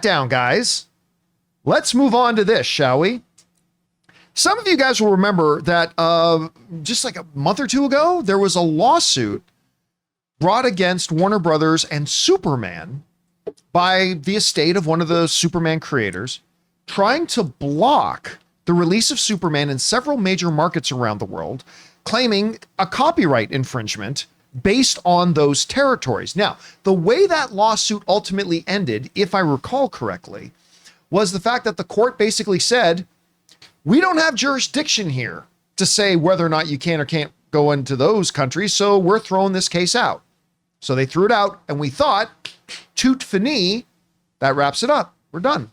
Down, guys. Let's move on to this, shall we? Some of you guys will remember that just like a month or two ago, there was a lawsuit brought against Warner Brothers and Superman by the estate of one of the Superman creators, trying to block the release of Superman in several major markets around the world, claiming a copyright infringement based on those territories. Now, the way that lawsuit ultimately ended, if I recall correctly, was the fact that the court basically said, we don't have jurisdiction here to say whether or not you can or can't go into those countries, so we're throwing this case out. So they threw it out, and we thought, tout fini, that wraps it up. We're done.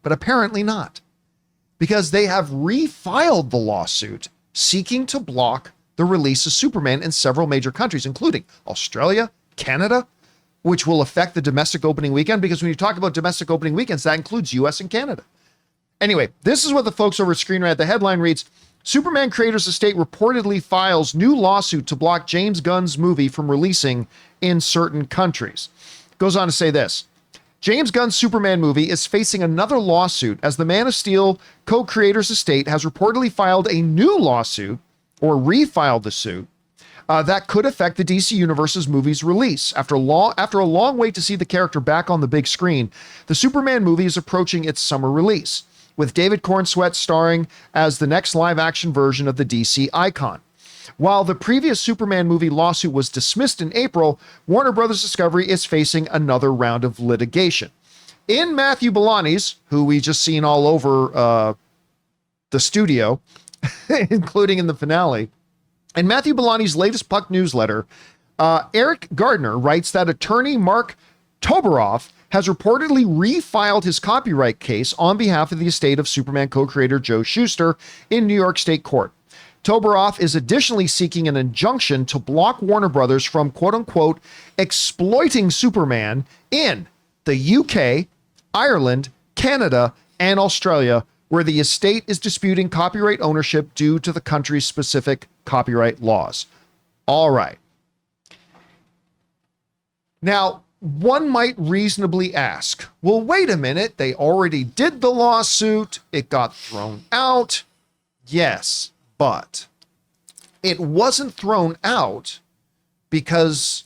But apparently not, because they have refiled the lawsuit seeking to block the release of Superman in several major countries, including Australia, Canada, which will affect the domestic opening weekend, because when you talk about domestic opening weekends, that includes US and Canada. Anyway, this is what the folks over at Screen Rant, the headline reads, Superman creators estate reportedly files new lawsuit to block James Gunn's movie from releasing in certain countries. Goes on to say this. James Gunn's Superman movie is facing another lawsuit as the Man of Steel co-creators estate has reportedly filed a new lawsuit, or refiled the suit, that could affect the DC Universe's movie's release. After a long wait to see the character back on the big screen, the Superman movie is approaching its summer release, with David Cornsweet starring as the next live-action version of the DC icon. While the previous Superman movie lawsuit was dismissed in April, Warner Brothers Discovery is facing another round of litigation. In Matthew Bellani's, who we just seen all over the studio, including in the finale, in Matthew Bellani's latest Puck newsletter, Eric Gardner writes that attorney Mark Toberoff has reportedly refiled his copyright case on behalf of the estate of Superman co-creator Joe Shuster in New York State Court. Toberoff is additionally seeking an injunction to block Warner Brothers from quote-unquote exploiting Superman in the UK, Ireland, Canada, and Australia, where the estate is disputing copyright ownership due to the country's specific copyright laws. All right. Now, one might reasonably ask, well, wait a minute, they already did the lawsuit, it got thrown out. Yes, but it wasn't thrown out because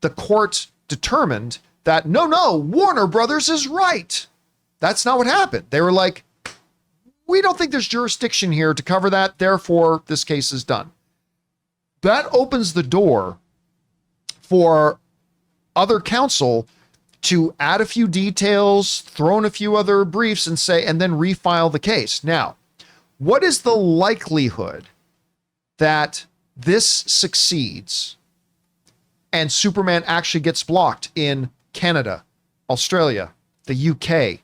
the court determined that, no, Warner Brothers is right. That's not what happened. They were like, we don't think there's jurisdiction here to cover that, therefore this case is done. That opens the door for other counsel to add a few details, throw in a few other briefs and then refile the case. Now, what is the likelihood that this succeeds and Superman actually gets blocked in Canada, Australia, the UK,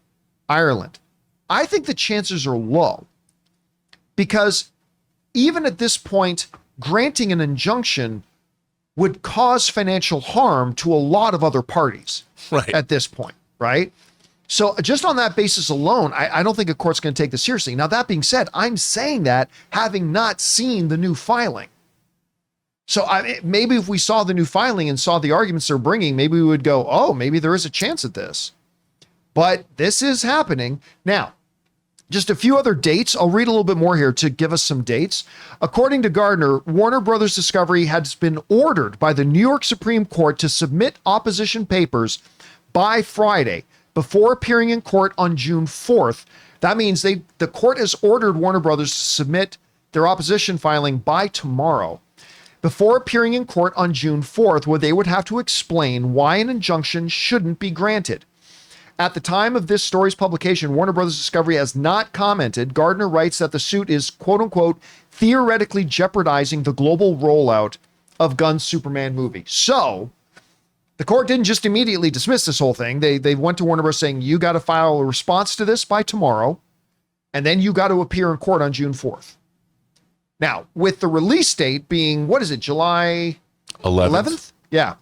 Ireland? I think the chances are low, because even at this point, granting an injunction would cause financial harm to a lot of other parties at this point, right? So just on that basis alone, I don't think a court's going to take this seriously. Now, that being said, I'm saying that having not seen the new filing. So maybe if we saw the new filing and saw the arguments they're bringing, maybe we would go, oh, maybe there is a chance at this. But this is happening. Now, just a few other dates. I'll read a little bit more here to give us some dates. According to Gardner, Warner Brothers Discovery has been ordered by the New York Supreme Court to submit opposition papers by Friday before appearing in court on June 4th. That means the court has ordered Warner Brothers to submit their opposition filing by tomorrow before appearing in court on June 4th, where they would have to explain why an injunction shouldn't be granted. At the time of this story's publication, Warner Brothers Discovery has not commented. Gardner writes that the suit is, quote unquote, theoretically jeopardizing the global rollout of Gunn's Superman movie. So the court didn't just immediately dismiss this whole thing. They went to Warner Bros. Saying, you got to file a response to this by tomorrow, and then you got to appear in court on June 4th. Now, with the release date being, what is it, July 11th? Yeah.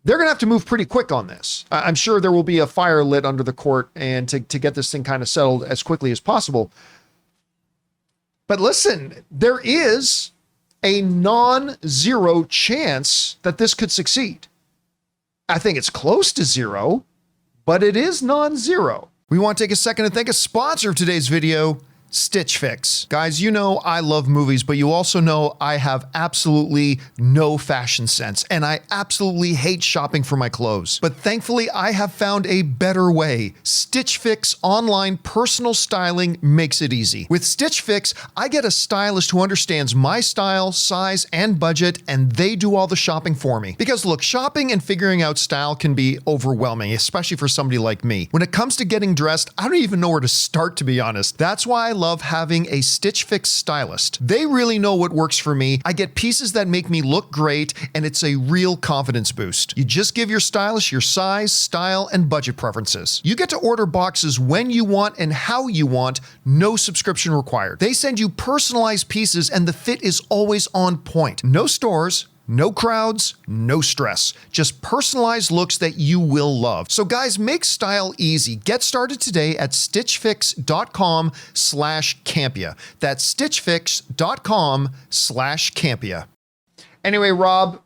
They're going to have to move pretty quick on this. I'm sure there will be a fire lit under the court and to get this thing kind of settled as quickly as possible. But listen, there is a non-zero chance that this could succeed. I think it's close to zero, but it is non-zero. We want to take a second to thank a sponsor of today's video, Stitch Fix. Guys, you know I love movies, but you also know I have absolutely no fashion sense, and I absolutely hate shopping for my clothes. But thankfully, I have found a better way. Stitch Fix online personal styling makes it easy. With Stitch Fix, I get a stylist who understands my style, size, and budget, and they do all the shopping for me. Because look, shopping and figuring out style can be overwhelming, especially for somebody like me. When it comes to getting dressed, I don't even know where to start, to be honest. That's why I love having a Stitch Fix stylist. They really know what works for me. I get pieces that make me look great, and it's a real confidence boost. You just give your stylist your size, style, and budget preferences. You get to order boxes when you want and how you want, no subscription required. They send you personalized pieces, and the fit is always on point. No stores, no crowds, no stress. Just personalized looks that you will love. So guys, make style easy. Get started today at stitchfix.com/Campea. That's stitchfix.com/Campea. Anyway, Rob,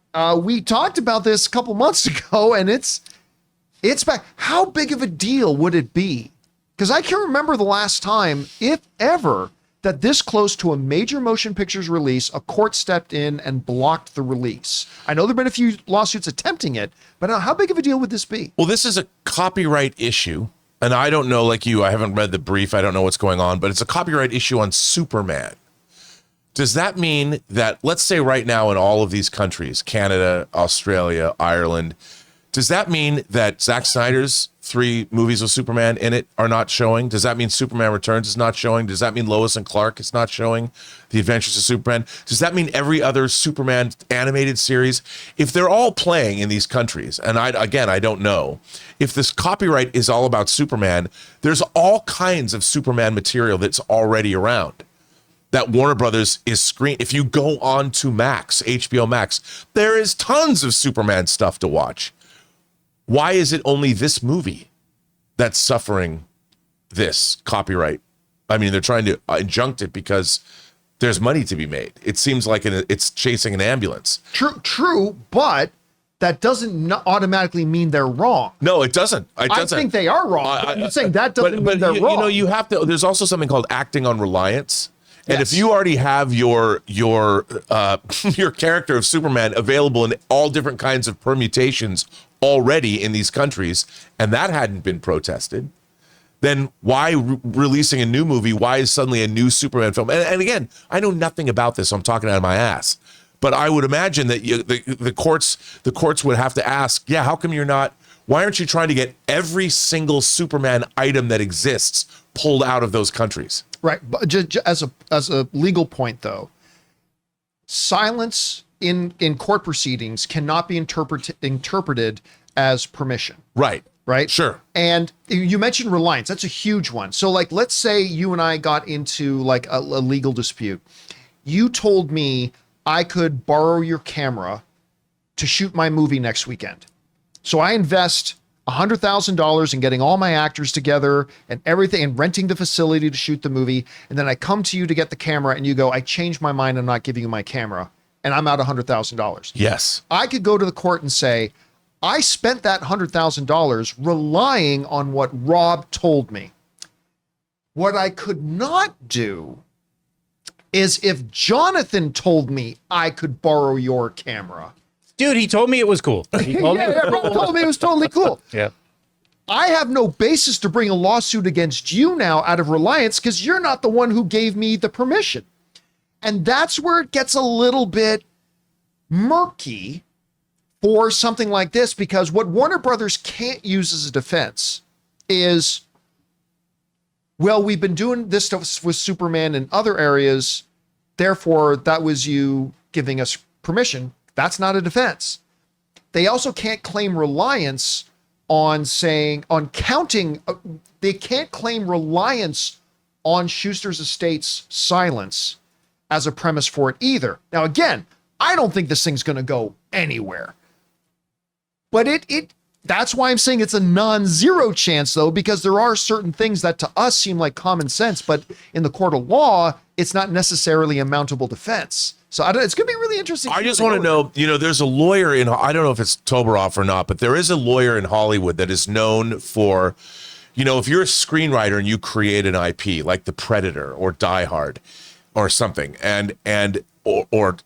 we talked about this a couple months ago, and it's back. How big of a deal would it be? Because I can't remember the last time, if ever, that this close to a major motion pictures release, a court stepped in and blocked the release. I know there have been a few lawsuits attempting it, but how big of a deal would this be? Well, this is a copyright issue, and I don't know, like you, I haven't read the brief, I don't know what's going on, but it's a copyright issue on Superman. Does that mean that, let's say right now in all of these countries, Canada, Australia, Ireland, does that mean that Zack Snyder's 3 movies with Superman in it are not showing? Does that mean Superman Returns is not showing? Does that mean Lois and Clark is not showing? The Adventures of Superman? Does that mean every other Superman animated series? If they're all playing in these countries, and I don't know, if this copyright is all about Superman, there's all kinds of Superman material that's already around that Warner Brothers is screen. If you go on to Max, HBO Max, there is tons of Superman stuff to watch. Why is it only this movie that's suffering this copyright? I mean, they're trying to injunct it because there's money to be made. It seems like it's chasing an ambulance. True, but that doesn't automatically mean they're wrong. No, it doesn't. I think they are wrong. I'm saying that doesn't mean they're wrong. You know, you have to. There's also something called acting on reliance. And yes, if you already have your character of Superman available in all different kinds of permutations already in these countries, and that hadn't been protested, then why releasing a new movie? Why is suddenly a new Superman film? And again, I know nothing about this, so I'm talking out of my ass. But I would imagine that the courts would have to ask, yeah, how come why aren't you trying to get every single Superman item that exists pulled out of those countries? Right. But just as a legal point, though, silence in court proceedings cannot be interpreted as permission. Right. Right. Sure. And you mentioned reliance. That's a huge one. So like, let's say you and I got into like a legal dispute. You told me I could borrow your camera to shoot my movie next weekend. So I invest $100,000 in getting all my actors together and everything and renting the facility to shoot the movie. And then I come to you to get the camera and you go, I changed my mind. I'm not giving you my camera. And I'm out $100,000. Yes. I could go to the court and say, I spent that $100,000 relying on what Rob told me. What I could not do is if Jonathan told me I could borrow your camera. Dude, he told me it was cool. He told me Rob told me it was totally cool. Yeah. I have no basis to bring a lawsuit against you now out of reliance because you're not the one who gave me the permission. And that's where it gets a little bit murky for something like this, because what Warner Brothers can't use as a defense is, well, we've been doing this stuff with Superman in other areas, therefore that was you giving us permission. That's not a defense. They also can't claim reliance on counting. They can't claim reliance on Schuster's estate's silence as a premise for it either. Now, again, I don't think this thing's going to go anywhere. But that's why I'm saying it's a non-zero chance, though, because there are certain things that to us seem like common sense, but in the court of law, it's not necessarily a mountable defense. So it's going to be really interesting. I just want to know, there's a lawyer I don't know if it's Toberoff or not, but there is a lawyer in Hollywood that is known for, if you're a screenwriter and you create an IP like The Predator or Die Hard or something, or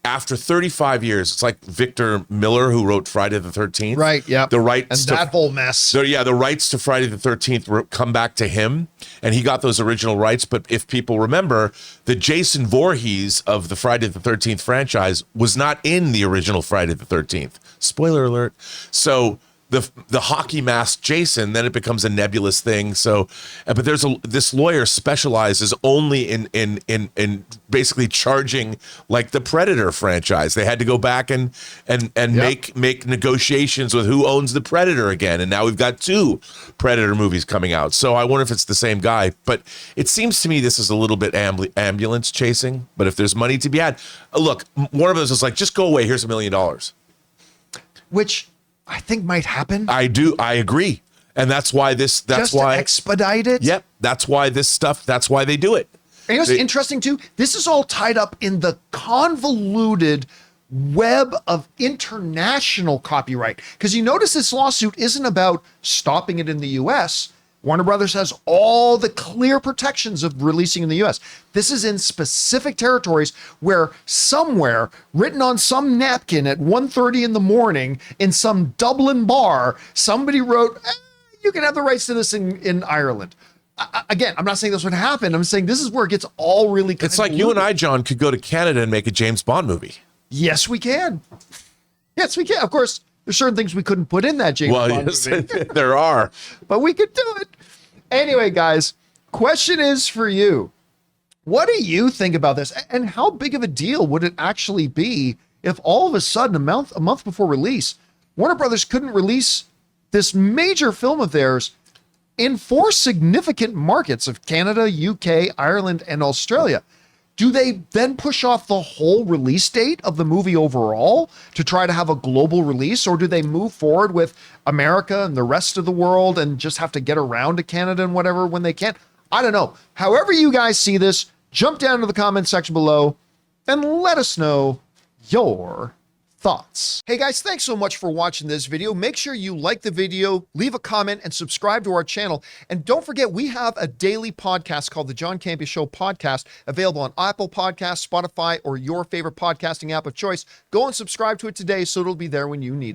after 35 years, it's like Victor Miller, who wrote Friday the 13th. Right, yeah. The rights and that whole mess. So yeah, the rights to Friday the 13th come back to him, and he got those original rights. But if people remember, the Jason Voorhees of the Friday the 13th franchise was not in the original Friday the 13th. Spoiler alert. So the hockey mask Jason, then it becomes a nebulous thing. So, but this lawyer specializes only in basically charging like the Predator franchise. They had to go back and make negotiations with who owns the Predator again, and now we've got 2 Predator movies coming out. So I wonder if it's the same guy. But it seems to me this is a little bit ambulance chasing. But if there's money to be had, look, one of us is like, just go away. Here's $1 million. Which I think might happen. I agree. And that's why to expedite it. Yep. That's why they do it. And what's interesting too, this is all tied up in the convoluted web of international copyright. Because you notice this lawsuit isn't about stopping it in the US. Warner Brothers has all the clear protections of releasing in the US. This is in specific territories where somewhere written on some napkin at 1:30 in the morning in some Dublin bar, somebody wrote, you can have the rights to this in Ireland. Again, I'm not saying this would happen. I'm saying this is where it gets all really convoluted. It's like you and I, John, could go to Canada and make a James Bond movie. Yes, we can. Yes, we can. Of course, there's certain things we couldn't put in that James Bond movie. There are. But we could do it. Anyway, guys, question is for you. What do you think about this? And how big of a deal would it actually be if all of a sudden, a month before release, Warner Brothers couldn't release this major film of theirs in 4 significant markets of Canada, UK, Ireland, and Australia? Do they then push off the whole release date of the movie overall to try to have a global release? Or do they move forward with America and the rest of the world and just have to get around to Canada and whatever when they can? I don't know. However you guys see this, jump down to the comment section below and let us know your thoughts. Hey guys, thanks so much for watching this video. Make sure you like the video, leave a comment, and subscribe to our channel. And don't forget, we have a daily podcast called the John Campea Show podcast, available on Apple Podcasts, Spotify, or your favorite podcasting app of choice. Go and subscribe to it today so it'll be there when you need it.